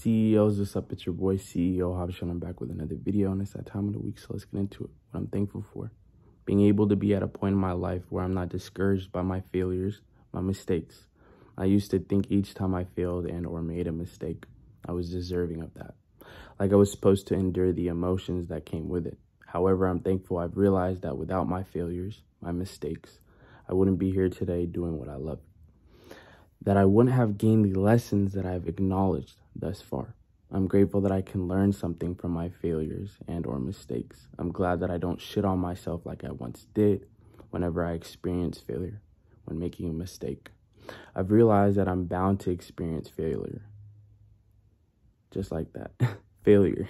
CEOs, what's up? It's your boy CEO Habshan. I'm back with another video, and it's that time of the week, so let's get into it. What I'm thankful for. Being able to be at a point in my life where I'm not discouraged by my failures, my mistakes. I used to think each time I failed and or made a mistake, I was deserving of that. Like I was supposed to endure the emotions that came with it. However, I'm thankful I've realized that without my failures, my mistakes, I wouldn't be here today doing what I love. That I wouldn't have gained the lessons that I've acknowledged thus far. I'm grateful that I can learn something from my failures and or mistakes. I'm glad that I don't shit on myself like I once did whenever I experience failure, when making a mistake. I've realized that I'm bound to experience failure. Just like that. Failure,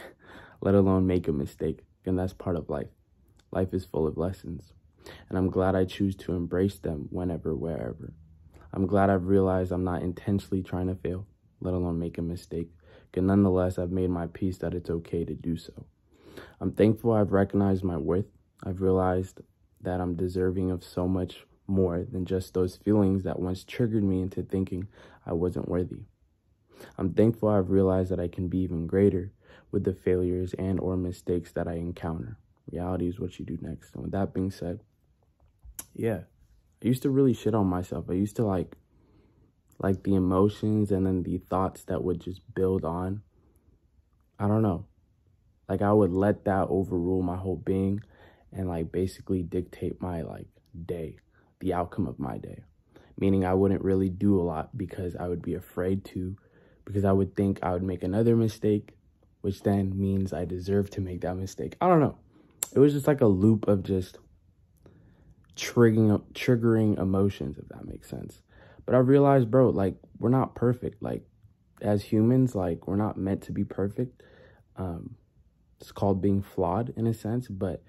let alone make a mistake. And that's part of life. Life is full of lessons. And I'm glad I choose to embrace them whenever, wherever. I'm glad I've realized I'm not intentionally trying to fail, let alone make a mistake. And nonetheless, I've made my peace that it's okay to do so. I'm thankful I've recognized my worth. I've realized that I'm deserving of so much more than just those feelings that once triggered me into thinking I wasn't worthy. I'm thankful I've realized that I can be even greater with the failures and or mistakes that I encounter. Reality is what you do next. And with that being said, yeah. I used to really shit on myself. I used to like the emotions and then the thoughts that would just build on. I don't know. Like I would let that overrule my whole being and like basically dictate my like day, the outcome of my day. Meaning I wouldn't really do a lot because I would be afraid to, because I would think I would make another mistake, which then means I deserve to make that mistake. I don't know. It was just like a loop of just triggering emotions, if that makes sense. But I realized, bro, like we're not perfect. Like as humans, like we're not meant to be perfect. It's called being flawed in a sense, but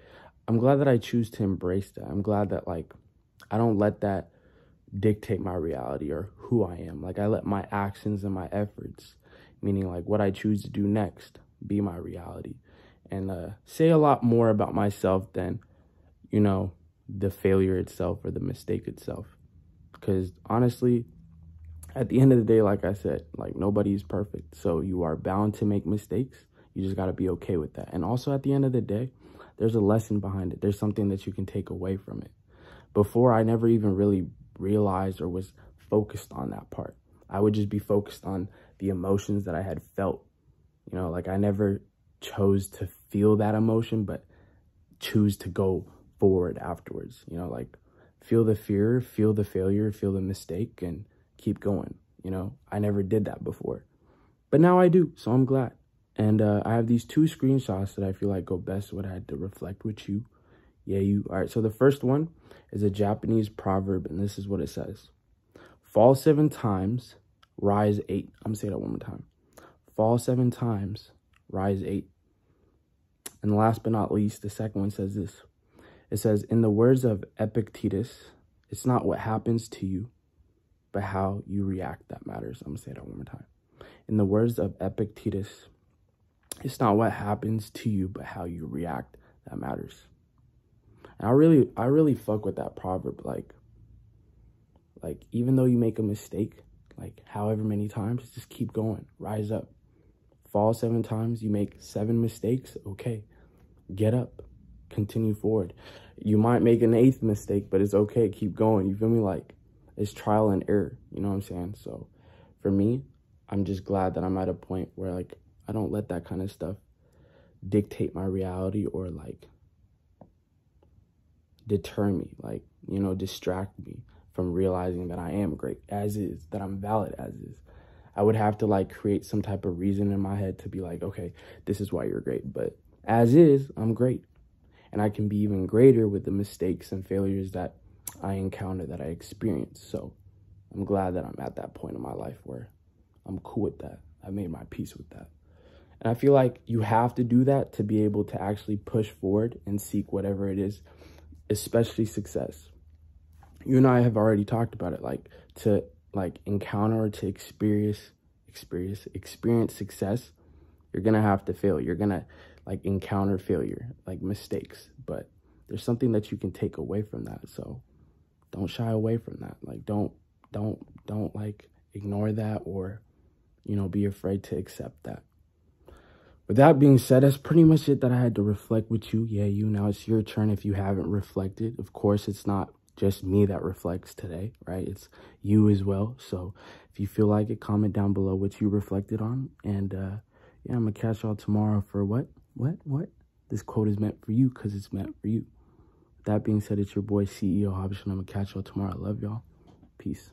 I'm glad that I choose to embrace that. I'm glad that like I don't let that dictate my reality or who I am. Like I let my actions and my efforts, meaning like what I choose to do next, be my reality, and say a lot more about myself than, you know, the failure itself or the mistake itself. Because honestly, at the end of the day, like I said, like nobody's perfect. So you are bound to make mistakes. You just got to be okay with that. And also at the end of the day, there's a lesson behind it. There's something that you can take away from it. Before, I never even really realized or was focused on that part. I would just be focused on the emotions that I had felt. You know, like I never chose to feel that emotion, but choose to go forward afterwards. You know, like feel the fear, feel the failure, feel the mistake, and keep going. You know, I never did that before, but now I do, so I'm glad. And I have these two screenshots that I feel like go best what I had to reflect with you. All right, so the first one is a Japanese proverb, and this is what it says: fall 7 times, rise 8. I'm gonna say that one more time. Fall 7 times, rise 8. And last but not least, the second one says this. It says, in the words of Epictetus, it's not what happens to you, but how you react that matters. I'm going to say that one more time. In the words of Epictetus, it's not what happens to you, but how you react that matters. And I really fuck with that proverb. Like even though you make a mistake, like however many times, just keep going, rise up. Fall 7 times, you make 7 mistakes, okay, get up. Continue forward. You might make an 8th mistake, but it's okay. Keep going. You feel me? Like it's trial and error. You know what I'm saying? So for me, I'm just glad that I'm at a point where like I don't let that kind of stuff dictate my reality or like deter me, like, you know, distract me from realizing that I am great as is, that I'm valid as is. I would have to like create some type of reason in my head to be like, okay, this is why you're great. But as is, I'm great. And I can be even greater with the mistakes and failures that I encounter, that I experience. So I'm glad that I'm at that point in my life where I'm cool with that. I made my peace with that. And I feel like you have to do that to be able to actually push forward and seek whatever it is, especially success. You and I have already talked about it, like to like encounter or to experience success, you're going to have to fail. You're going to like encounter failure, like mistakes, but there's something that you can take away from that. So don't shy away from that. Like don't like ignore that or, be afraid to accept that. With that being said, that's pretty much it that I had to reflect with you. Yeah, now it's your turn if you haven't reflected. Of course, it's not just me that reflects today, right? It's you as well. So if you feel like it, comment down below what you reflected on. And yeah, I'm going to catch y'all tomorrow for what? This quote is meant for you because it's meant for you. With that being said, it's your boy CEO Hobbs, and I'm going to catch y'all tomorrow. I love y'all. Peace.